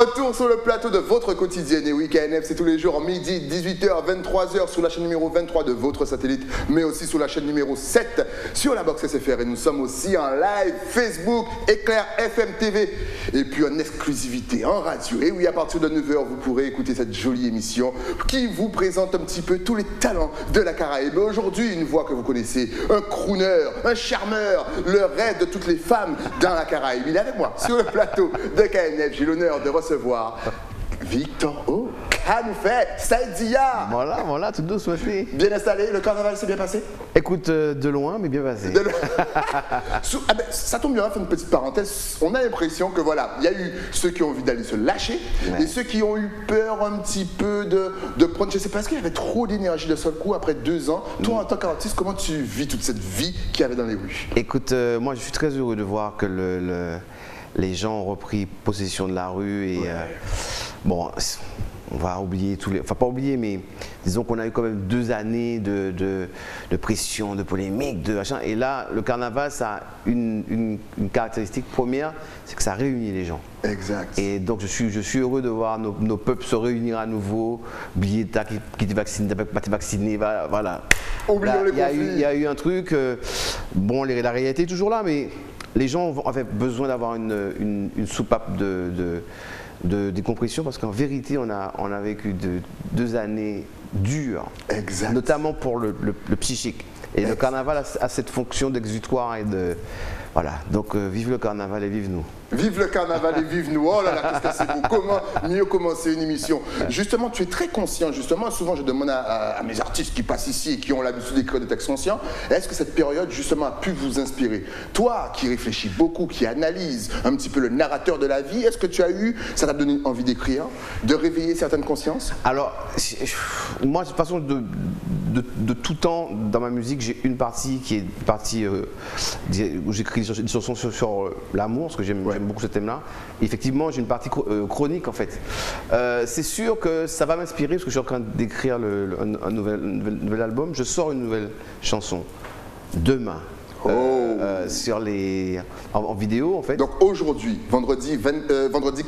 Retour sur le plateau de votre quotidienne. Et oui, KNF, c'est tous les jours, midi, 18h, 23h, sur la chaîne numéro 23 de votre satellite, mais aussi sur la chaîne numéro 7 sur la box SFR. Et nous sommes aussi en live Facebook, Éclair FM TV, et puis en exclusivité en radio. Et oui, à partir de 9h, vous pourrez écouter cette jolie émission qui vous présente un petit peu tous les talents de la Caraïbe. Aujourd'hui, une voix que vous connaissez, un crooner, un charmeur, le rêve de toutes les femmes dans la Caraïbe. Il est avec moi sur le plateau de KNF. J'ai l'honneur de recevoir Victor O. Kanoufé, Saïdia. Voilà, tout douce aussi. Bien installé, le carnaval s'est bien passé? Écoute, de loin, mais bien passé. Ça tombe bien, on va faire une petite parenthèse. On a l'impression que voilà, il y a eu ceux qui ont envie d'aller se lâcher et ceux qui ont eu peur un petit peu de prendre, je sais pas, parce qu'il y avait trop d'énergie de seul coup après 2 ans. Toi, en tant qu'artiste, comment tu vis toute cette vie qu'il y avait dans les rues? Écoute, moi je suis très heureux de voir que les gens ont repris possession de la rue et bon, on va oublier tous les... Enfin pas oublier, mais disons qu'on a eu quand même 2 années de pression, de polémique, de machin. Et là, le carnaval, ça a une caractéristique première, c'est que ça réunit les gens. Exact. Et donc je suis heureux de voir nos peuples se réunir à nouveau, oublier qui est vacciné, pas vacciné, voilà. Oublions les conflits. Il y a eu un truc, bon, la réalité est toujours là, mais les gens avaient besoin d'avoir une soupape de décompression parce qu'en vérité, on a vécu 2 années dures, exact, notamment pour le psychique. Et le carnaval a cette fonction d'exutoire et de... Voilà, donc vive le carnaval et vive nous. Vive le carnaval et vive nous. Oh là là, qu'est-ce que c'est beau. Comment mieux commencer une émission? Justement, tu es très conscient, justement, souvent je demande à mes artistes qui passent ici et qui ont l'habitude d'écrire des textes conscients, est-ce que cette période justement a pu vous inspirer? Toi qui réfléchis beaucoup, qui analyse un petit peu le narrateur de la vie, est-ce que tu as eu, ça t'a donné envie d'écrire, de réveiller certaines consciences? Alors, moi de toute façon, de tout temps dans ma musique, j'ai une partie qui est une partie où j'écris une chanson sur l'amour, parce que j'aime beaucoup ce thème-là. Effectivement, j'ai une partie chronique en fait. C'est sûr que ça va m'inspirer parce que je suis en train d'écrire un nouvel album. Je sors une nouvelle chanson demain. Sur en vidéo en fait. Donc aujourd'hui, vendredi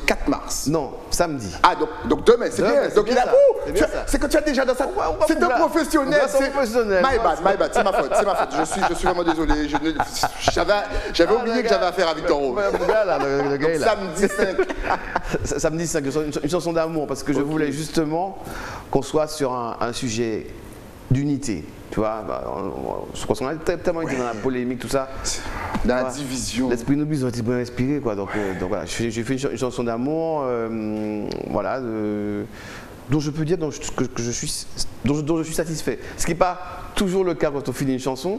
4 mars. Non, samedi. Ah donc demain, c'est bien. Donc il a c'est que tu as déjà dans sa... C'est un professionnel. My bad, c'est ma faute. Je suis vraiment désolé. J'avais oublié que j'avais affaire à Victor O. Samedi 5. Samedi 5, une chanson d'amour parce que je voulais justement qu'on soit sur un sujet d'unité. Tu vois, je pense qu'on a tellement été dans la polémique, tout ça. Dans la division. L'esprit nous ont été bien inspiré, quoi. Donc voilà, j'ai fait une chanson d'amour, voilà, dont je peux dire dont je suis satisfait. Ce qui n'est pas toujours le cas quand on finit une chanson,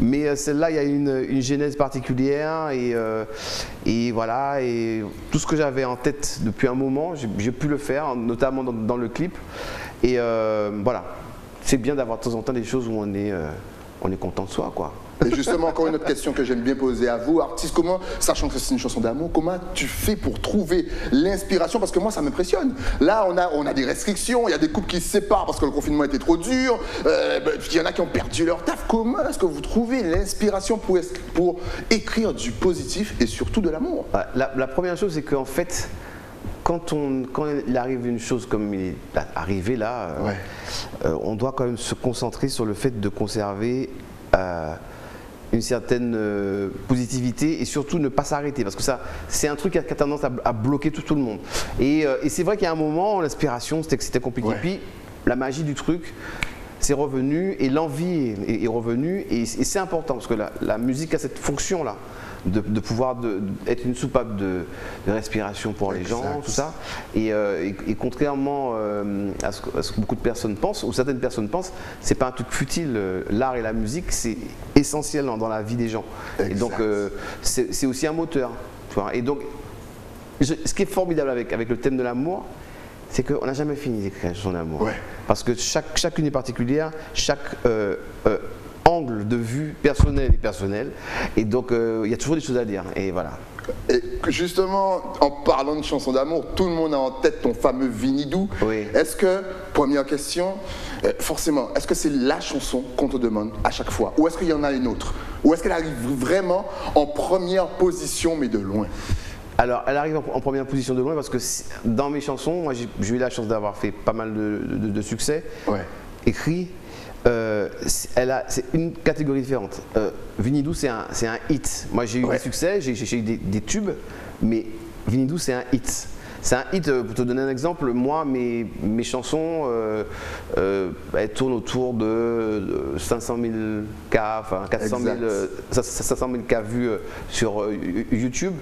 mais celle-là, il y a une genèse particulière et voilà, et tout ce que j'avais en tête depuis un moment, j'ai pu le faire, notamment dans le clip. Et voilà. C'est bien d'avoir de temps en temps des choses où on est content de soi, quoi. Et justement, encore une autre question que j'aime bien poser à vous, artiste, comment, sachant que c'est une chanson d'amour, comment tu fais pour trouver l'inspiration? Parce que moi, ça m'impressionne. Là, on a des restrictions, il y a des couples qui se séparent parce que le confinement était trop dur, il y en a qui ont perdu leur taf. Comment est-ce que vous trouvez l'inspiration pour écrire du positif et surtout de l'amour? La première chose, c'est qu'en fait, quand il arrive une chose comme il est arrivé là, on doit quand même se concentrer sur le fait de conserver une certaine positivité et surtout ne pas s'arrêter parce que ça c'est un truc qui a tendance à bloquer tout le monde. Et c'est vrai qu'il y a un moment, l'inspiration c'était compliqué. Puis la magie du truc, c'est revenu et l'envie est revenue et c'est important parce que la musique a cette fonction là. De pouvoir être une soupape de respiration pour les gens, tout ça. Et contrairement à ce que beaucoup de personnes pensent, ou certaines personnes pensent, c'est pas un truc futile. L'art et la musique, c'est essentiel dans la vie des gens. Et donc, c'est aussi un moteur. Tu vois. Et donc, ce qui est formidable avec le thème de l'amour, c'est qu'on n'a jamais fini d'écrire une chanson d'amour. Parce que chacune est particulière, chaque angle de vue personnel. Et donc, il y a toujours des choses à dire. Et voilà. Et justement, en parlant de chansons d'amour, tout le monde a en tête ton fameux Vinidou. Oui. Est-ce que, première question, forcément, est-ce que c'est la chanson qu'on te demande à chaque fois? Ou est-ce qu'il y en a une autre? Ou est-ce qu'elle arrive vraiment en première position, mais de loin? Alors, elle arrive en première position de loin parce que dans mes chansons, moi j'ai eu la chance d'avoir fait pas mal de succès écrits. C'est une catégorie différente. Vinidou, c'est un hit. Moi, j'ai eu des succès, j'ai eu des tubes, mais Vinidou, c'est un hit. C'est un hit, pour te donner un exemple, moi, mes chansons, elles tournent autour de 500 000 cas, enfin 500 000 cas vus sur YouTube.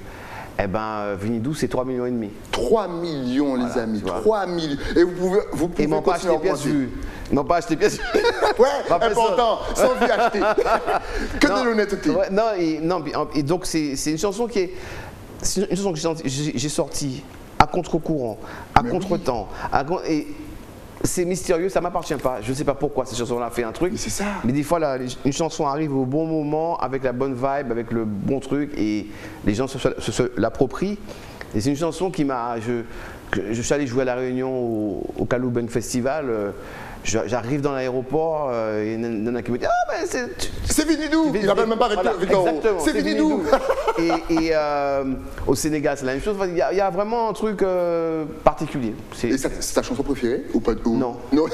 Eh ben, Vinidou, c'est 3,5 millions. 3 millions, voilà, les amis. 3 millions. Et vous pouvez continuer à augmenter. Ils m'ont pas acheté pièce. Ouais, important, sans vie acheter. Que de l'honnêteté. Ouais, et donc, c'est une chanson qui est. C'est une chanson que j'ai sortie à contre-courant, à contre-temps. Et c'est mystérieux, ça ne m'appartient pas. Je ne sais pas pourquoi cette chanson-là fait un truc. Mais c'est ça. Mais des fois, une chanson arrive au bon moment, avec la bonne vibe, avec le bon truc, et les gens se l'approprient. Et c'est une chanson qui m'a. Je suis allé jouer à La Réunion au Kalouben Festival. J'arrive dans l'aéroport, et il y en a qui me dit « Ah, ben c'est Vinidou !» Il n'appelle même pas Victor. Exactement, c'est Vinidou. Et au Sénégal, c'est la même chose. Il y a vraiment un truc particulier. Et c'est ta chanson préférée ou pas? Non. Non,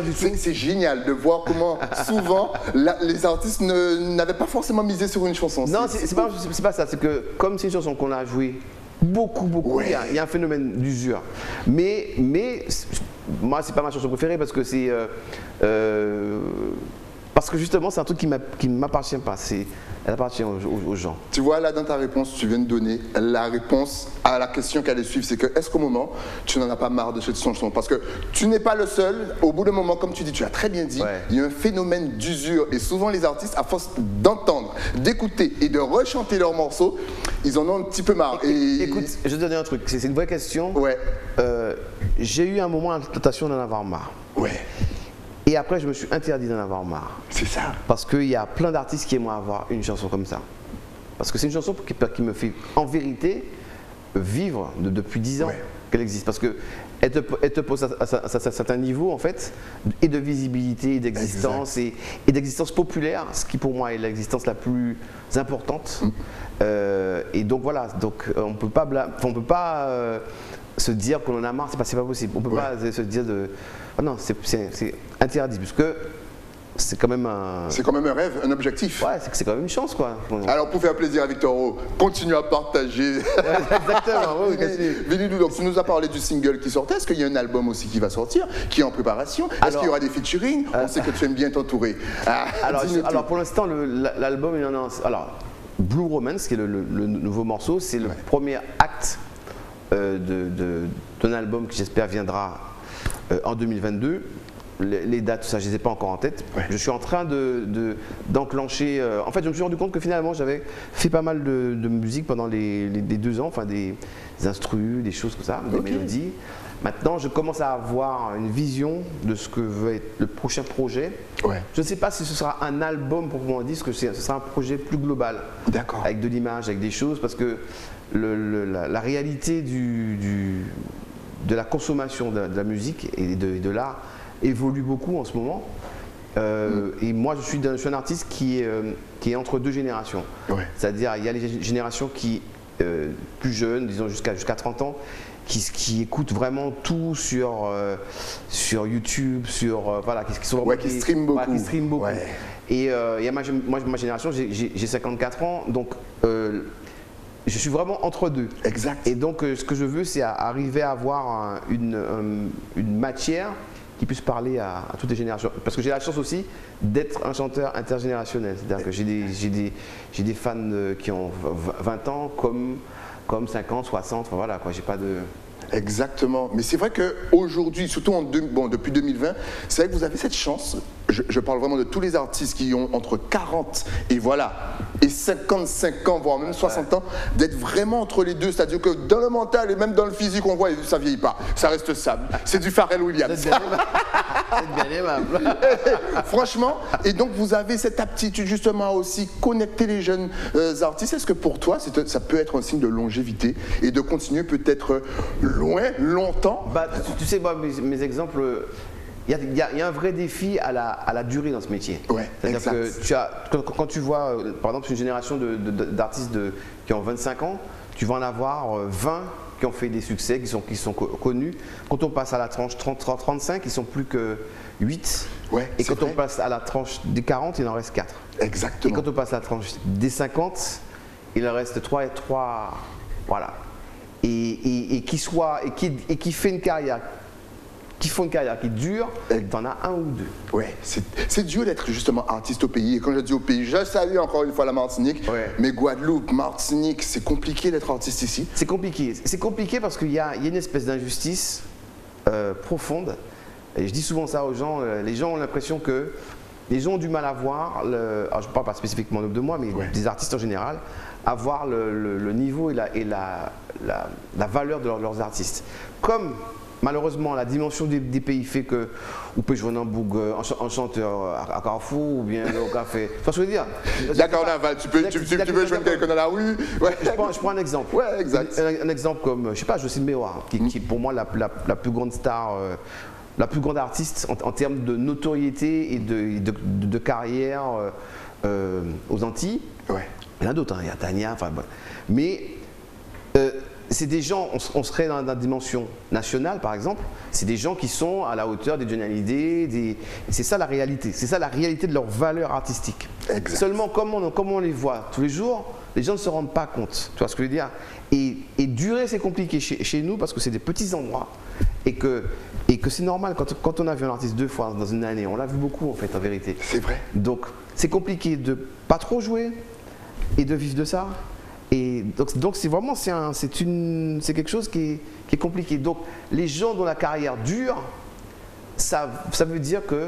du tout. C'est génial de voir comment souvent les artistes n'avaient pas forcément misé sur une chanson. Non, c'est pas ça. C'est que comme c'est une chanson qu'on a jouée beaucoup, il y a un phénomène d'usure. Mais moi, c'est pas ma chanson préférée parce que c'est parce que justement, c'est un truc qui ne m'appartient pas. Elle appartient aux gens. Tu vois, là, dans ta réponse, tu viens de donner la réponse à la question qui allait suivre. C'est que, est-ce qu'au moment, tu n'en as pas marre de cette chanson? Parce que tu n'es pas le seul. Au bout d'un moment, comme tu dis, tu as très bien dit, il y a un phénomène d'usure. Et souvent, les artistes, à force d'entendre, d'écouter et de rechanter leurs morceaux, ils en ont un petit peu marre. Écoute, je vais te donner un truc. C'est une vraie question. Ouais. J'ai eu un moment à tentation d'en avoir marre. Ouais. Et après, je me suis interdit d'en avoir marre. C'est ça. Parce qu'il y a plein d'artistes qui aimeraient avoir une chanson comme ça. Parce que c'est une chanson qui me fait, en vérité, vivre depuis 10 ans qu'elle existe. Parce qu'elle te pose à certains niveaux, en fait, et de visibilité, et d'existence, et d'existence populaire, ce qui pour moi est l'existence la plus importante. Et donc voilà, on ne peut pas se dire qu'on en a marre, c'est pas possible. On ne peut pas se dire de... Oh non, c'est interdit, puisque c'est quand même un... C'est quand même un rêve, un objectif. Ouais, c'est quand même une chance, quoi. Alors, pour faire plaisir à Victor O, continue à partager. Exactement, Vinidou, donc tu nous as parlé du single qui sortait. Est-ce qu'il y a un album aussi qui va sortir, qui est en préparation? Est-ce qu'il y aura des featuring? On sait que tu aimes bien t'entourer. Alors, pour l'instant, l'album, il y en a... Alors, Blue Romance, qui est le nouveau morceau, c'est le premier acte d'un album qui, j'espère, viendra en 2022. Les dates, ça, je ne les ai pas encore en tête. Je suis en train d'enclencher... en fait, je me suis rendu compte que finalement, j'avais fait pas mal de musique pendant les 2 ans, enfin des instrus, des choses comme ça, des mélodies. Maintenant, je commence à avoir une vision de ce que va être le prochain projet. Je ne sais pas si ce sera un album proprement dit, que ce sera un projet plus global. D'accord. Avec de l'image, avec des choses, parce que la réalité de la consommation de la musique et de l'art évolue beaucoup en ce moment. Et moi, je suis un artiste qui est entre 2 générations. C'est-à-dire, il y a les générations qui, plus jeunes, disons jusqu'à 30 ans, qui écoutent vraiment tout sur YouTube, qui streament beaucoup. Et il y a ma génération, j'ai 54 ans, donc je suis vraiment entre deux. Exact. Et donc ce que je veux, c'est arriver à avoir une matière qui puisse parler à toutes les générations. Parce que j'ai la chance aussi d'être un chanteur intergénérationnel. C'est-à-dire que j'ai des fans qui ont 20 ans comme 50, 60, enfin voilà quoi, j'ai pas de... Exactement. Mais c'est vrai qu'aujourd'hui, surtout depuis 2020, c'est vrai que vous avez cette chance je parle vraiment de tous les artistes qui ont entre 40 et voilà, et 55 ans, voire même 60 ans, d'être vraiment entre les deux. C'est-à-dire que dans le mental et même dans le physique, on voit, ça vieillit pas. Ça reste stable. C'est du Pharrell Williams. C'est bien aimable. Franchement, et donc vous avez cette aptitude justement à aussi connecter les jeunes artistes. Est-ce que pour toi, ça peut être un signe de longévité et de continuer peut-être loin, longtemps? Bah, tu sais, moi, mes exemples, il y a un vrai défi à la durée dans ce métier. Ouais, c'est-à-dire que quand tu vois, par exemple, une génération d'artistes qui ont 25 ans, tu vas en avoir 20 qui ont fait des succès, qui sont connus. Quand on passe à la tranche 30-35, ils sont plus que 8. Ouais, et quand on passe à la tranche des 40, il en reste 4. Exactement. Et quand on passe à la tranche des 50, il en reste 3 et 3. Voilà. Et qui fait une carrière, qui dure, t'en as un ou deux. Ouais, c'est dur d'être justement artiste au pays. Et quand je dis au pays, je salue encore une fois la Martinique. Ouais. Mais Guadeloupe, Martinique, c'est compliqué d'être artiste ici. C'est compliqué. C'est compliqué parce qu'il y a une espèce d'injustice profonde. Et je dis souvent ça aux gens. Les gens ont l'impression que les gens ont du mal à voir, alors je ne parle pas spécifiquement de moi, mais des artistes en général, à voir le niveau et la valeur de leurs artistes. Comme malheureusement la dimension des pays fait que ou peut jouer un boug en chanteur à Carrefour ou bien au café. Tu vois ce que je veux dire? D'accord, tu veux jouer quelqu'un dans la rue. Ouais. Je prends un exemple. Ouais, exact. Un exemple comme, je sais pas, Jocelyne Méoir, qui est pour moi la plus grande star. La plus grande artiste en termes de notoriété et de carrière aux Antilles. Ouais. Il y en a d'autres, hein. Il y a Tania, enfin bon. Mais c'est des gens, on serait dans la dimension nationale par exemple, c'est des gens qui sont à la hauteur des Johnny Hallyday, c'est ça la réalité, c'est ça la réalité de leur valeur artistique. Exact. Seulement comme on les voit tous les jours, les gens ne se rendent pas compte, tu vois ce que je veux dire? Et durer c'est compliqué chez nous parce que c'est des petits endroits et que c'est normal quand on a vu un artiste 2 fois dans une année, on l'a vu beaucoup en fait en vérité. C'est vrai. Donc c'est compliqué de pas trop jouer et de vivre de ça. Et donc c'est vraiment c'est quelque chose qui est compliqué. Donc les gens dont la carrière dure, ça veut dire que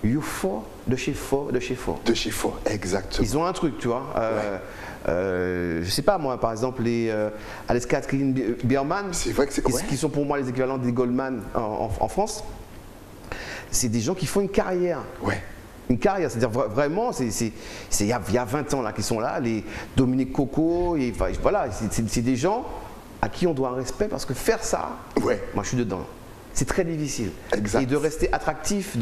you faut de chez faux. De chez faux, exactement. Ils ont un truc, tu vois. Je sais pas moi, par exemple les Alex Catherine Bierman, c'est vrai que qui sont pour moi les équivalents des Goldman en France. C'est des gens qui font une carrière. Ouais. Une carrière, c'est-à-dire vraiment, il y a 20 ans là qui sont là, les Dominique Coco, et voilà, c'est des gens à qui on doit un respect parce que faire ça, moi je suis dedans. C'est très difficile. Exact. Et de rester attractif.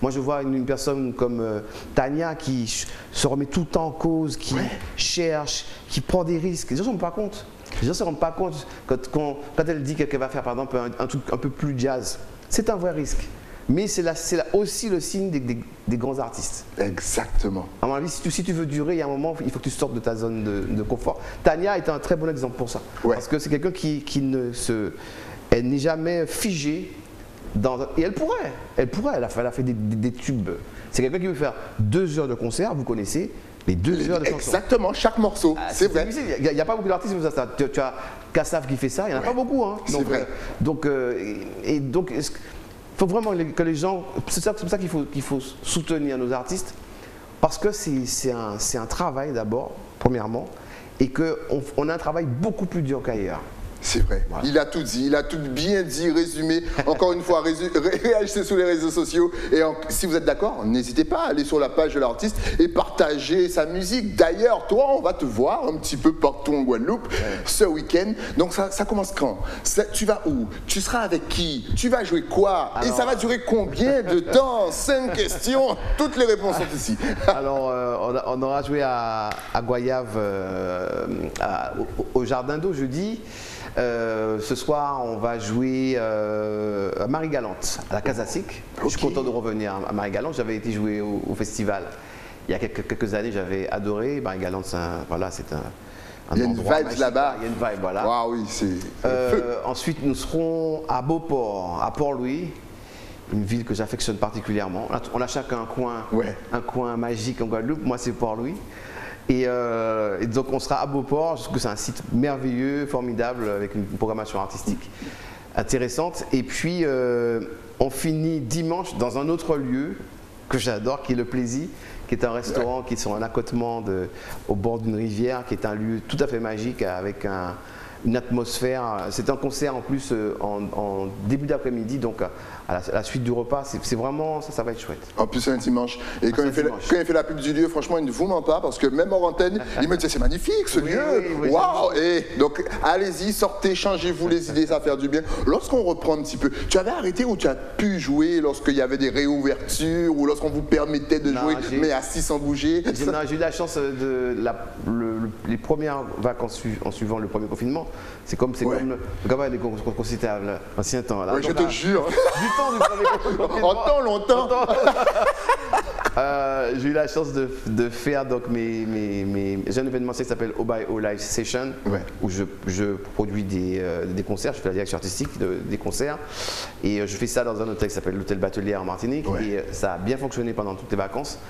Moi, je vois une personne comme Tania qui se remet tout le temps en cause, qui cherche, qui prend des risques. Les gens ne se rendent pas compte. Les gens ne se rendent pas compte quand elle dit qu'elle va faire, par exemple, un truc un peu plus jazz. C'est un vrai risque. Mais c'est aussi le signe des grands artistes. Exactement. À mon avis, si tu veux durer, il y a un moment, il faut que tu sortes de ta zone de confort. Tania est un très bon exemple pour ça. Ouais. Parce que c'est quelqu'un elle n'est jamais figée et elle pourrait, elle a fait des tubes. C'est quelqu'un qui veut faire 2 heures de concert, vous connaissez, les 2 heures de chanson. Exactement, chaque morceau, c'est vrai. Il n'y a pas beaucoup d'artistes qui font ça. Tu as Kassav qui fait ça, il n'y en a pas beaucoup. Hein. C'est vrai. Donc, il faut vraiment que les gens, c'est pour ça qu'il faut soutenir nos artistes, parce que c'est un travail d'abord, premièrement, et qu'on a un travail beaucoup plus dur qu'ailleurs. C'est vrai. Voilà. Il a tout dit, il a tout bien dit, résumé. Encore une fois, réagissez sur les réseaux sociaux. Et si vous êtes d'accord, n'hésitez pas à aller sur la page de l'artiste et partager sa musique. D'ailleurs, toi, on va te voir un petit peu partout en Guadeloupe ce week-end. Donc ça commence quand? Tu vas où? Tu seras avec qui? Tu vas jouer quoi? Alors, et ça va durer combien de temps? 5 questions. Toutes les réponses sont ici. Alors, on aura joué à Goyave, au Jardin d'eau jeudi. Ce soir, on va jouer à Marie-Galante, à la Casasic. Je suis content de revenir à Marie-Galante. J'avais été jouer au festival il y a quelques années, j'avais adoré. Marie-Galante, c'est un il y a une vibe là-bas. Il y a une vibe, voilà. Wow, oui, ensuite, nous serons à Beauport, à Port-Louis, une ville que j'affectionne particulièrement. On a chacun un coin magique en Guadeloupe. Moi, c'est Port-Louis. Et donc on sera à Beauport, parce que c'est un site merveilleux, formidable, avec une programmation artistique. intéressante. Et puis, on finit dimanche dans un autre lieu que j'adore, qui est le Plaisir, qui est un restaurant qui est sur un accotement au bord d'une rivière, qui est un lieu tout à fait magique avec une atmosphère. C'est un concert en plus en début d'après-midi, donc à la suite du repas, c'est vraiment, ça va être chouette. En plus, c'est un dimanche. Et quand il fait la pub du lieu, franchement, il ne vous ment pas, parce que même en antenne, il me dit c'est magnifique ce lieu. Waouh! Et donc, allez-y, sortez, changez-vous les idées, ça va faire du bien. Lorsqu'on reprend un petit peu, tu avais arrêté ou tu as pu jouer lorsqu'il y avait des réouvertures ou lorsqu'on vous permettait de jouer, mais assis sans bouger? J'ai eu la chance les premières vacances en suivant le premier confinement. C'est comme qu'on citait à l'ancien temps. Là. Ouais, je te jure. Du temps du premier confinement. En longtemps. J'ai eu la chance de faire donc j'ai un événementiel qui s'appelle O Live Session, où je produis des concerts, je fais la direction artistique des concerts, et je fais ça dans un hôtel qui s'appelle l'Hôtel Batelier en Martinique, et ça a bien fonctionné pendant toutes les vacances,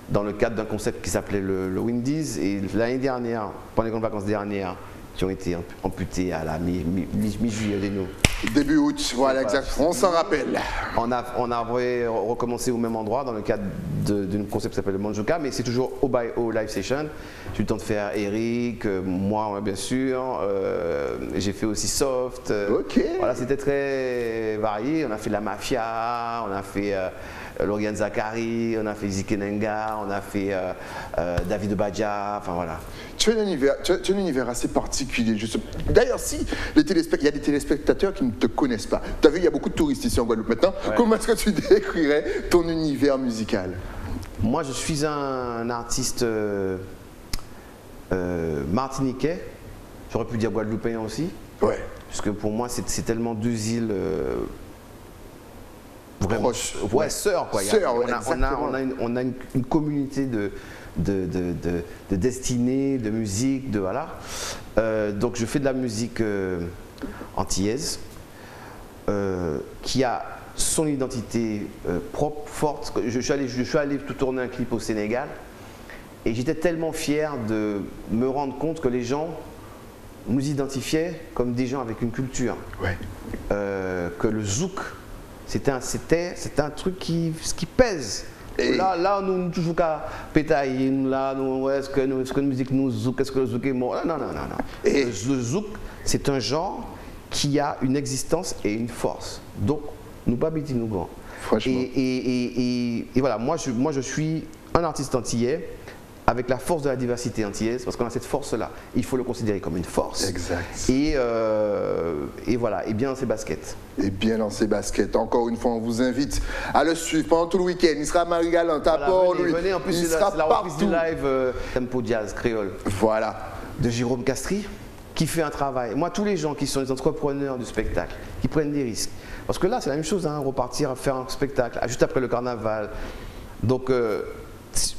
dans le cadre d'un concept qui s'appelait le Windies, et l'année dernière, pendant les grandes vacances dernières, qui ont été amputés à la mi-juillet de nous. Début août, voilà, exactement, on s'en rappelle. On a recommencé au même endroit dans le cadre d'un concept qui s'appelle le Manjoka, mais c'est toujours O Live Session. J'ai eu le temps de faire Eric, moi bien sûr, j'ai fait aussi Soft. Voilà, c'était très varié. On a fait la Mafia, on a fait Lauriane Zachary, on a fait Zikenenga, on a fait David Badja, enfin voilà. Tu as un univers assez particulier. D'ailleurs, si il y a des téléspectateurs qui ne te connaissent pas, tu as vu, il y a beaucoup de touristes ici en Guadeloupe maintenant, comment est-ce que tu décrirais ton univers musical? Moi, je suis un artiste martiniquais, j'aurais pu dire guadeloupéen aussi, parce que pour moi, c'est tellement deux îles vraiment proches. Sœurs, quoi. On a une communauté de destinée, de musique, voilà. Donc je fais de la musique antillaise qui a son identité propre, forte. Je suis allé tourner un clip au Sénégal et j'étais tellement fier de me rendre compte que les gens nous identifiaient comme des gens avec une culture. Que le zouk, c'était un truc qui pèse. Et là, nous toujours qu'à pétailler, là, est-ce que la musique nous zouk, est-ce que le zouk est mort? Non. Et le zouk, c'est un genre qui a une existence et une force. Donc, nous pas bêtis, nous grands. Franchement. Et voilà, moi je suis un artiste antillais avec la force de la diversité antillaise, parce qu'on a cette force-là. Il faut le considérer comme une force. Exact. Et voilà, et bien dans ses baskets. Et bien dans ses baskets. Encore une fois, on vous invite à le suivre pendant tout le week-end. Il sera à Marie-Galante, à Port-Louis. Venez, en plus, il sera la reprise du live Tempo Jazz Créole. Voilà. De Jérôme Castry, qui fait un travail. Moi, tous les gens qui sont les entrepreneurs du spectacle, qui prennent des risques. Parce que là, c'est la même chose, hein, repartir, faire un spectacle, juste après le carnaval. Donc,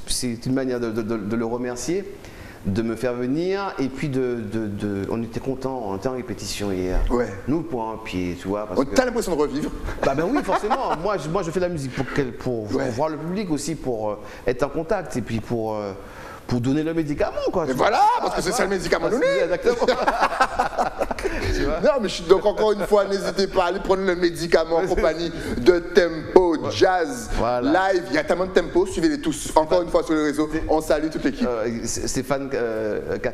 c'est une manière de le remercier, de me faire venir, et puis on était contents, on était en répétition hier. Nous pour un pied, tu vois. T'as l'impression de revivre? Ben oui, forcément. moi, je fais de la musique pour voir le public aussi, pour être en contact, et puis pour donner le médicament, quoi. Mais voilà, parce que c'est ça le médicament donné. Exactement. Non, mais donc encore une fois, n'hésitez pas à aller prendre le médicament en compagnie de Tempo Jazz Live. Il y a tellement de tempo, suivez-les tous. Encore une fois sur le réseau, on salue toute l'équipe. Stéphane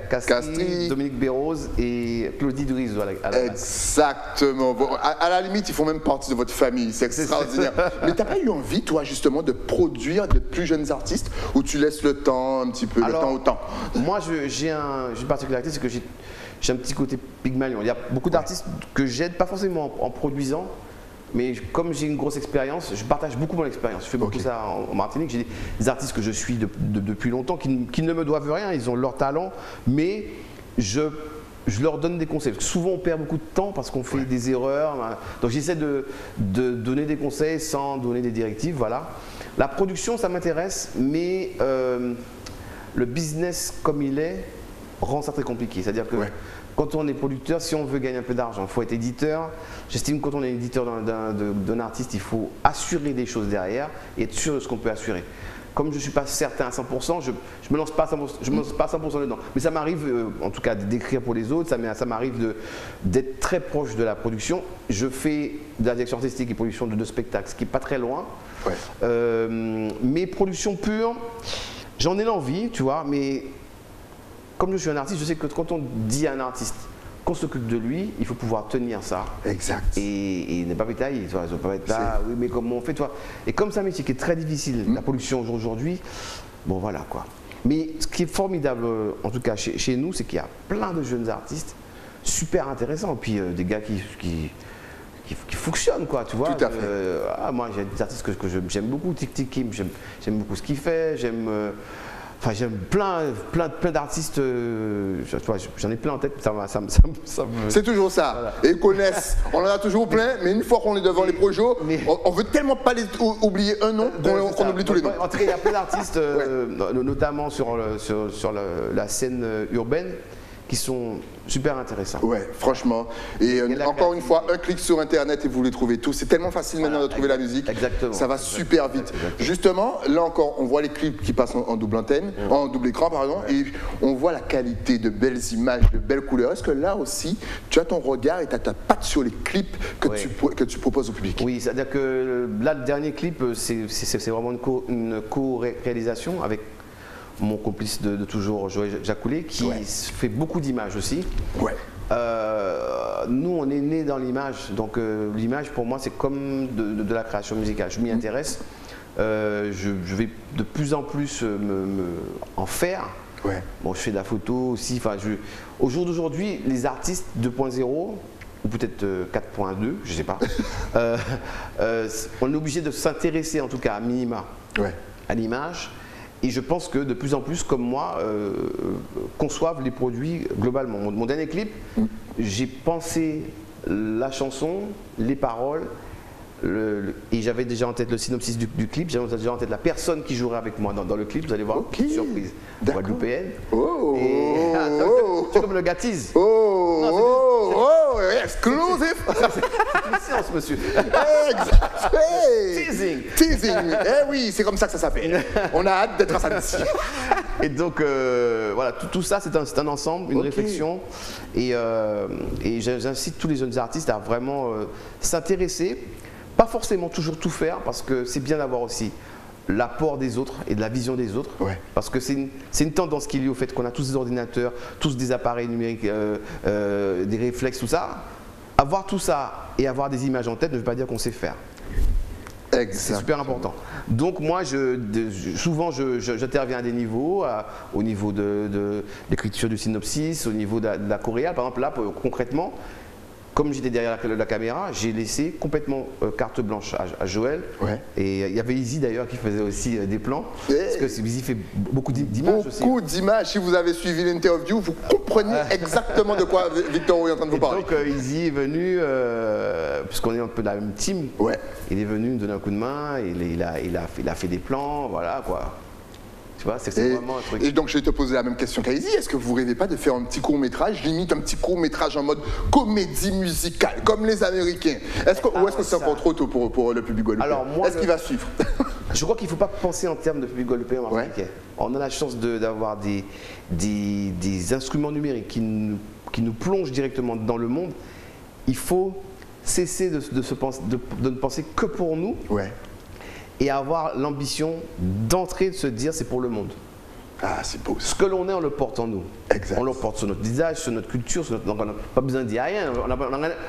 Castry, Dominique Bérose et Claudie Durizo à la Exactement. Bon, à la limite, ils font même partie de votre famille. C'est extraordinaire. Mais t'as pas eu envie, toi, justement, de produire de plus jeunes artistes où tu laisses le temps un petit peu? Alors, temps au temps. Moi, j'ai une particularité, c'est que j'ai un petit côté Pygmalion. Il y a beaucoup d'artistes que j'aide, pas forcément en produisant, mais comme j'ai une grosse expérience, je partage beaucoup mon expérience. Je fais beaucoup ça en Martinique. J'ai des artistes que je suis depuis longtemps qui ne me doivent rien, ils ont leur talent, mais je leur donne des conseils. Parce que souvent, on perd beaucoup de temps parce qu'on fait des erreurs. Donc, j'essaie de donner des conseils sans donner des directives. Voilà. La production, ça m'intéresse, mais le business comme il est rend ça très compliqué. C'est-à-dire que quand on est producteur, si on veut gagner un peu d'argent, il faut être éditeur. J'estime que quand on est éditeur d'un artiste, il faut assurer des choses derrière et être sûr de ce qu'on peut assurer. comme je ne suis pas certain à 100%, je me lance pas à 100%, je me lance pas à 100% dedans. Mais ça m'arrive, en tout cas, d'écrire pour les autres, ça m'arrive d'être très proche de la production. Je fais de la direction artistique et production de spectacles, ce qui n'est pas très loin. Ouais. Mais production pure, j'en ai l'envie, tu vois, mais comme je suis un artiste, je sais que quand on dit à un artiste qu'on s'occupe de lui, il faut pouvoir tenir ça. Exact. Et ne pas pétailler, tu vois, ne pas être là, oui, mais comment on fait, toi. Et comme c'est un métier qui est très difficile, la production aujourd'hui, bon voilà quoi. Mais ce qui est formidable, en tout cas chez nous, c'est qu'il y a plein de jeunes artistes super intéressants, et puis des gars qui fonctionnent, quoi, tu vois. Tout à fait. Moi, j'ai des artistes que j'aime beaucoup, Tic Tic Kim, j'aime beaucoup ce qu'il fait, Enfin, j'aime plein d'artistes, j'en ai plein en tête, ça me... C'est toujours ça. Voilà. Et ils connaissent, on en a toujours plein, mais une fois qu'on est devant les projets, on veut tellement pas oublier un nom qu'on oublie tous les noms. En tout cas, il y a plein d'artistes, notamment sur la scène urbaine, qui sont super intéressants. Ouais, franchement. Et encore une fois, un clic sur Internet et vous les trouvez tous. C'est tellement facile maintenant de trouver la musique. Exactement. Ça va super vite. Exactement. Justement, là encore, on voit les clips qui passent en double antenne, en double écran, pardon, et on voit la qualité de belles images, de belles couleurs. Est-ce que là aussi, tu as ton regard et tu as ta patte sur les clips que tu proposes au public? Oui, c'est-à-dire que là, le dernier clip, c'est vraiment une co-réalisation avec mon complice de toujours, Joël Jacoulet, qui fait beaucoup d'images aussi. Ouais. Nous, on est nés dans l'image, donc l'image pour moi c'est comme de la création musicale. Je m'y intéresse, je vais de plus en plus en faire. Ouais. Bon, je fais de la photo aussi. Au jour d'aujourd'hui, les artistes 2.0 ou peut-être 4.2, je ne sais pas, on est obligé de s'intéresser en tout cas à minima à l'image. Et je pense que de plus en plus, comme moi, conçoivent les produits globalement. Mon dernier clip, j'ai pensé la chanson, les paroles, et j'avais déjà en tête le synopsis du clip, j'avais déjà en tête la personne qui jouerait avec moi dans le clip, vous allez voir, surprise, guadeloupéenne. C'est comme le gâtise. Exclusive. C'est une séance, monsieur. Exact. Teasing. Teasing. Eh oui, c'est comme ça que ça s'appelle. On a hâte d'être à samedi. Et donc, voilà, tout ça, c'est un ensemble, une réflexion. Et j'incite tous les jeunes artistes à vraiment s'intéresser, pas forcément toujours tout faire, parce que c'est bien d'avoir aussi l'apport des autres et de la vision des autres, parce que c'est une tendance qui est liée au fait qu'on a tous des ordinateurs, tous des appareils numériques, des réflexes, tout ça. Avoir tout ça et avoir des images en tête ne veut pas dire qu'on sait faire. C'est super important. Donc moi, souvent, j'interviens à des niveaux, au niveau de l'écriture du synopsis, au niveau de la choréale. Par exemple, là, concrètement, comme j'étais derrière la caméra, j'ai laissé complètement carte blanche à Joël. Et il y avait Izzy d'ailleurs qui faisait aussi des plans. Parce que Izzy fait beaucoup d'images aussi. Beaucoup d'images. Si vous avez suivi l'interview, vous comprenez exactement de quoi Victor est en train de vous parler. Donc Izzy est venu, puisqu'on est un peu dans la même team, il est venu me donner un coup de main, il a fait des plans, voilà quoi. Tu vois, c'est vraiment un truc. Et donc, je vais te poser la même question qu'Izzy. Est-ce que vous ne rêvez pas de faire un petit court-métrage, limite un petit court-métrage en mode comédie musicale, comme les Américains? Ou est-ce que c'est encore trop tôt pour le public guadeloupéen? Est-ce qu'il va suivre? Je crois qu'il ne faut pas penser en termes de public guadeloupéen martiniquais. On a la chance d'avoir des instruments numériques qui nous plongent directement dans le monde. Il faut cesser de ne penser que pour nous. Et avoir l'ambition d'entrer, de se dire c'est pour le monde. Ah, c'est beau. Ce que l'on est, on le porte en nous. Exact. On le porte sur notre visage, sur notre culture, donc on n'a pas besoin de dire rien.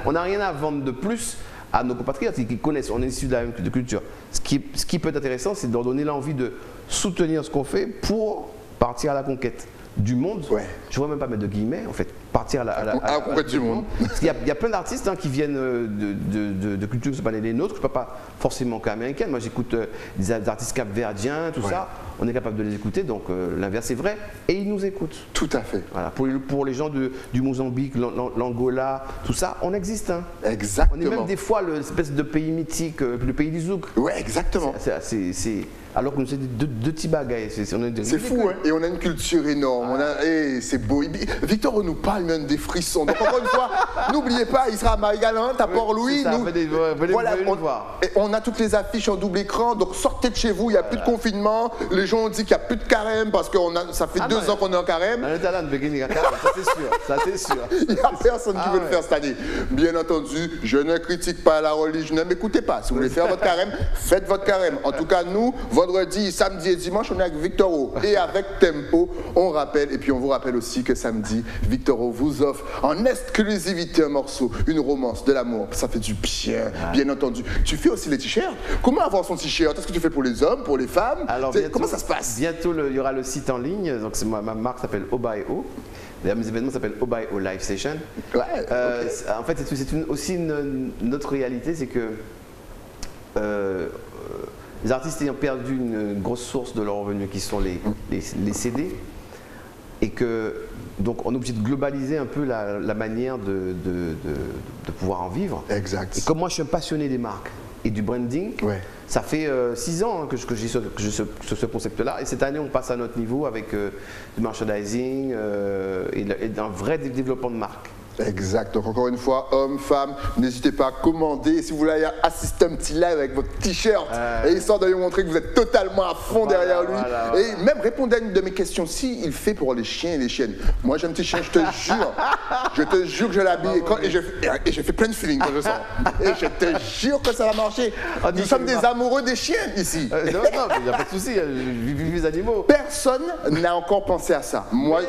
On n'a rien à vendre de plus à nos compatriotes qui connaissent, on est issus de la même culture. Ce qui peut être intéressant, c'est de leur donner l'envie de soutenir ce qu'on fait pour partir à la conquête du monde. Je ne vois même pas mettre de guillemets, en fait, partir à la conquête du monde. Parce qu'il y a plein d'artistes qui viennent de cultures qui ne sont pas les nôtres, je ne parle pas forcément qu'américaines. Moi, j'écoute des artistes capverdiens, tout ça. on est capable de les écouter, donc l'inverse est vrai, et ils nous écoutent. Tout à fait. Voilà. Pour les gens du Mozambique, l'Angola, tout ça, on existe. Hein. Exactement. On est même des fois l'espèce de pays mythique, le pays du zouk. Ouais, exactement. Alors que nous, c'est deux petits bagailles. C'est fou, hein? Et on a une culture énorme. C'est beau. Victor nous parle même des frissons. Donc, encore une fois, n'oubliez pas, il sera à Marie-Galante, à Port-Louis. On a toutes les affiches en double écran. Donc, sortez de chez vous. Il n'y a plus de confinement. Les gens ont dit qu'il n'y a plus de carême parce que ça fait 2 ans qu'on est en carême. Ça, c'est sûr. Ça, c'est sûr. Il n'y a personne qui veut le faire cette année. Bien entendu, je ne critique pas la religion. Ne m'écoutez pas. Si vous voulez faire votre carême, faites votre carême. En tout cas, nous, vendredi, samedi et dimanche, on est avec Victoro et avec Tempo. On rappelle, et puis on vous rappelle aussi que samedi, Victoro vous offre en exclusivité un morceau, une romance, de l'amour. Ça fait du bien, bien entendu. Tu fais aussi les t-shirts. Comment avoir son t-shirt? Est-ce que tu fais pour les hommes, pour les femmes? Alors, comment ça se passe? Bientôt, il y aura le site en ligne. Donc, ma marque s'appelle Obaio. D'ailleurs, mes événements s'appellent Obaio Live Session. Ouais, En fait, c'est aussi notre réalité, c'est que les artistes ayant perdu une grosse source de leurs revenus qui sont les CD, et que donc on est obligé de globaliser un peu la manière de pouvoir en vivre. Exact. Et comme moi je suis un passionné des marques et du branding, ça fait 6 ans que j'ai ce concept-là, et cette année on passe à notre niveau avec du merchandising et un vrai développement de marque. Exact. Donc encore une fois, hommes, femmes, n'hésitez pas à commander. Et si vous voulez assister à un petit live avec votre t-shirt, et histoire de lui montrer que vous êtes totalement à fond derrière lui. Et même répondez à une de mes questions. Si il fait pour les chiens et les chiennes. Moi j'ai un petit chien, je te jure que je l'habille. Et je fais plein de feeling quand je sors. Et je te jure que ça va marcher. Nous sommes des amoureux des chiens ici. Non, il n'y a pas de souci, vive les animaux. Personne n'a encore pensé à ça. Moi,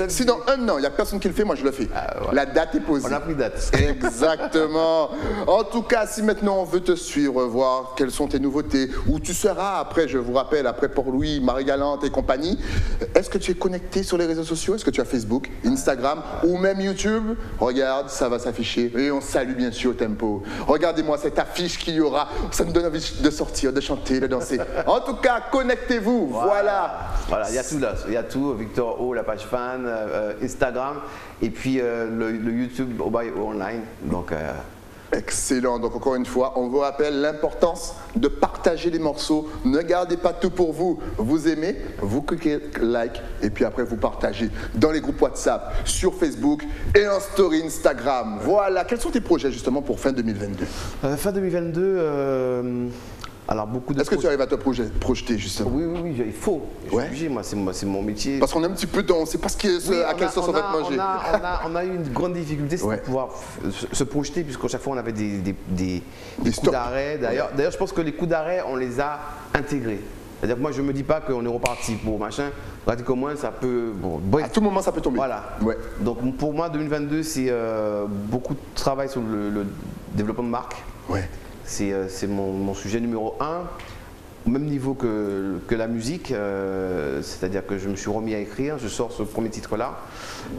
si dans 1 an, il n'y a personne qui le fait, moi je le fais. La date est posée. On a pris date. Exactement. En tout cas, si maintenant on veut te suivre, voir quelles sont tes nouveautés, où tu seras après, je vous rappelle, après Port-Louis, Marie-Galante et compagnie, est-ce que tu es connecté sur les réseaux sociaux? Est-ce que tu as Facebook, Instagram ou même YouTube? Regarde, ça va s'afficher. Et on salue bien sûr Tempo. Regardez-moi cette affiche qu'il y aura. Ça me donne envie de sortir, de chanter, de danser. En tout cas, connectez-vous. Voilà. Voilà, il y a tout là. Il y a tout. Victor O, la page fan, Instagram. Et puis le YouTube Obaio Online. Donc, excellent. Donc encore une fois, on vous rappelle l'importance de partager les morceaux. Ne gardez pas tout pour vous. Vous aimez, vous cliquez like et puis après vous partagez dans les groupes WhatsApp, sur Facebook et en story Instagram. Voilà. Quels sont tes projets justement pour fin 2022? Fin 2022. Alors beaucoup de. Est-ce que tu arrives à te projeter justement? Oui, il faut. Je suis obligé, moi, c'est mon métier. Parce qu'on est un petit peu dans, on ne sait pas à quelle sauce on va te manger. On a eu une grande difficulté, c'est de pouvoir se projeter, puisqu'à chaque fois on avait des coups d'arrêt. D'ailleurs, je pense que les coups d'arrêt, on les a intégrés. C'est-à-dire que moi, je ne me dis pas qu'on est reparti pour machin. Au moins, ça peut. Bon, à tout moment, ça peut tomber. Voilà. Ouais. Donc pour moi, 2022, c'est beaucoup de travail sur le développement de marque. Ouais. C'est mon sujet numéro 1, au même niveau que la musique, c'est-à-dire que je me suis remis à écrire, je sors ce premier titre-là,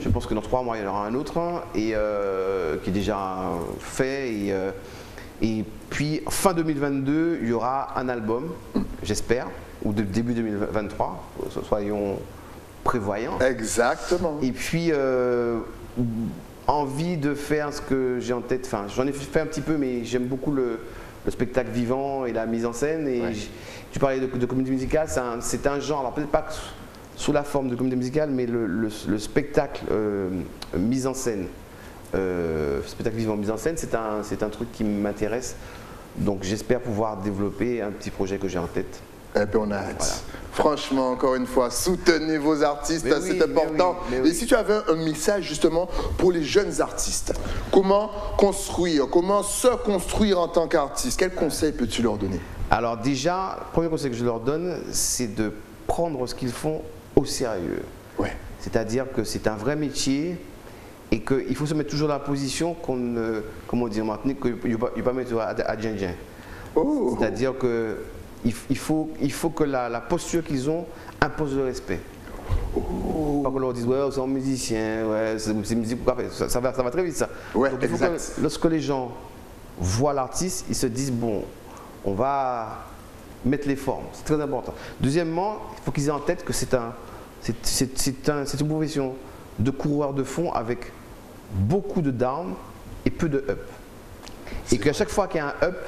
je pense que dans 3 mois il y en aura un autre, et qui est déjà fait, et puis fin 2022 il y aura un album, j'espère, ou début 2023, soyons prévoyants. Exactement. Et puis envie de faire ce que j'ai en tête, enfin j'en ai fait un petit peu, mais j'aime beaucoup le spectacle vivant et la mise en scène. Et tu parlais de comédie musicale, c'est un genre, alors peut-être pas sous la forme de comédie musicale, mais le spectacle mise en scène, spectacle vivant mise en scène, c'est un truc qui m'intéresse. Donc j'espère pouvoir développer un petit projet que j'ai en tête. Et puis on a hâte. Voilà. Franchement, encore une fois, soutenez vos artistes, c'est important. Et si tu avais un message justement pour les jeunes artistes, comment construire, comment se construire en tant qu'artiste, quel conseil peux-tu leur donner? Alors déjà, le premier conseil que je leur donne, c'est de prendre ce qu'ils font au sérieux. Ouais. C'est-à-dire que c'est un vrai métier et qu'il faut se mettre toujours dans la position qu'on ne, comment dire maintenant, qu'il ne faut pas mettre à djindjin. Oh. C'est-à-dire que il faut que la posture qu'ils ont impose le respect. Oh. Pas qu'on leur dise, ouais, c'est un musicien, ouais, c'est musique, ça va très vite ça. Ouais, donc, il faut que lorsque les gens voient l'artiste, ils se disent, bon, on va mettre les formes. C'est très important. Deuxièmement, il faut qu'ils aient en tête que c'est une profession de coureur de fond avec beaucoup de down et peu de up. Et qu'à chaque fois qu'il y a un up,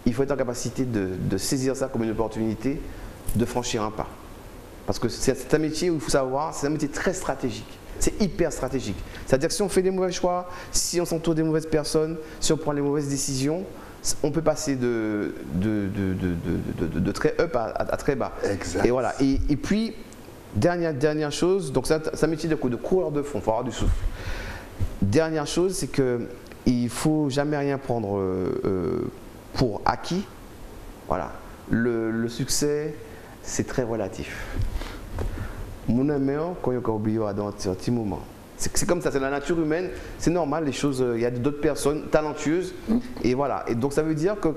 il faut être en capacité de saisir ça comme une opportunité de franchir un pas. Parce que c'est un métier où il faut savoir, c'est un métier très stratégique. C'est hyper stratégique. C'est-à-dire que si on fait des mauvais choix, si on s'entoure des mauvaises personnes, si on prend les mauvaises décisions, on peut passer de très up à très bas. Exact. Et voilà. Et puis, dernière chose, donc c'est un métier de coureur de fond, il faut avoir du souffle. Dernière chose, c'est qu'il ne faut jamais rien prendre pour acquis. Voilà. Le succès, c'est très relatif. Mon ami, quand il y a oublié dans un petit moment. C'est comme ça, c'est la nature humaine, c'est normal, les choses, il y a d'autres personnes talentueuses, et voilà. Et donc ça veut dire que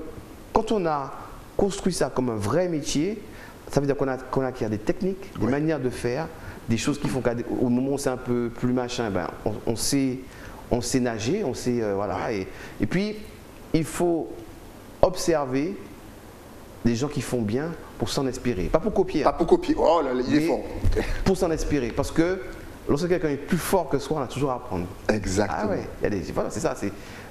quand on a construit ça comme un vrai métier, ça veut dire qu'on acquiert des techniques, des manières de faire, des choses qui font qu'au moment où c'est un peu plus machin, ben, on sait nager, on sait, voilà. Et puis, il faut observer des gens qui font bien pour s'en inspirer. Pas pour copier. Pas pour copier. Oh là là, il est fort. Pour s'en inspirer. Parce que lorsque quelqu'un est plus fort que soi, on a toujours à apprendre. Exactement. Ah ouais, voilà, c'est ça.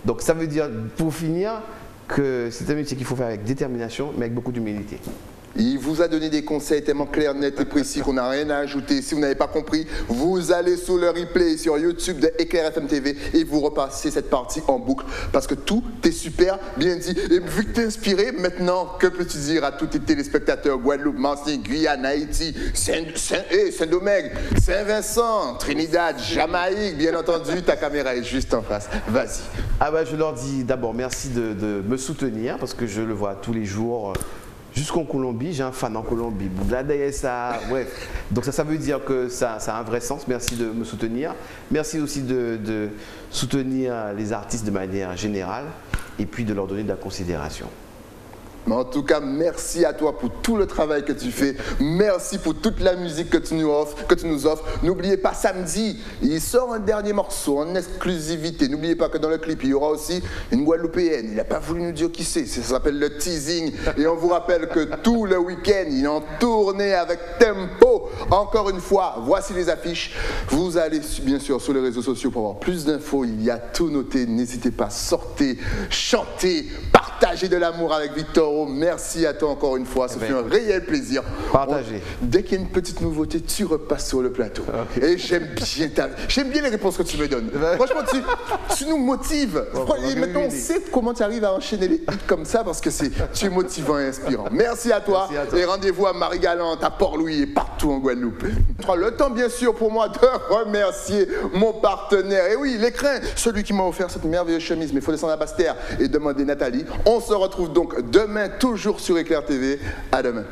Donc ça veut dire, pour finir, que c'est un métier qu'il faut faire avec détermination, mais avec beaucoup d'humilité. Il vous a donné des conseils tellement clairs, nets et précis qu'on n'a rien à ajouter. Si vous n'avez pas compris, vous allez sur le replay sur YouTube de Éclair FM TV et vous repassez cette partie en boucle parce que tout est super bien dit. Et vu que tu es inspiré, maintenant, que peux-tu dire à tous tes téléspectateurs Guadeloupe, Martinique, Guyane, Haïti, Saint-Domingue, Saint-Vincent, Trinidad, Jamaïque, bien entendu, ta caméra est juste en face. Vas-y. Ah bah, je leur dis d'abord merci de me soutenir parce que je le vois tous les jours. Jusqu'en Colombie, j'ai un fan en Colombie, ça, bref. Donc ça veut dire que ça a un vrai sens. Merci de me soutenir. Merci aussi de soutenir les artistes de manière générale et puis de leur donner de la considération. Mais en tout cas, merci à toi pour tout le travail que tu fais. Merci pour toute la musique que tu nous offres. N'oubliez pas, samedi, il sort un dernier morceau en exclusivité. N'oubliez pas que dans le clip, il y aura aussi une Guadeloupéenne. Il n'a pas voulu nous dire qui c'est. Ça s'appelle le teasing. Et on vous rappelle que tout le week-end, il est en tournée avec Tempo. Encore une fois, voici les affiches. Vous allez bien sûr sur les réseaux sociaux pour avoir plus d'infos. Il y a tout noté. N'hésitez pas, sortez, chantez, partagez de l'amour avec Victor. Merci à toi encore une fois, ça fait un réel plaisir. Partagez. Dès qu'il y a une petite nouveauté, tu repasses sur le plateau. Okay. Et j'aime bien les réponses que tu me donnes. Franchement, tu nous motives. Et maintenant, on sait comment tu arrives à enchaîner les hits comme ça parce que tu es motivant et inspirant. Merci à toi. Merci à toi. Et rendez-vous à Marie-Galante, à Port-Louis et partout en Guadeloupe. Le temps, bien sûr, pour moi de remercier mon partenaire. Et oui, l'écrin, celui qui m'a offert cette merveilleuse chemise. Mais il faut descendre à Basse-Terre et demander Nathalie. On se retrouve donc demain, toujours sur Éclair TV. À demain.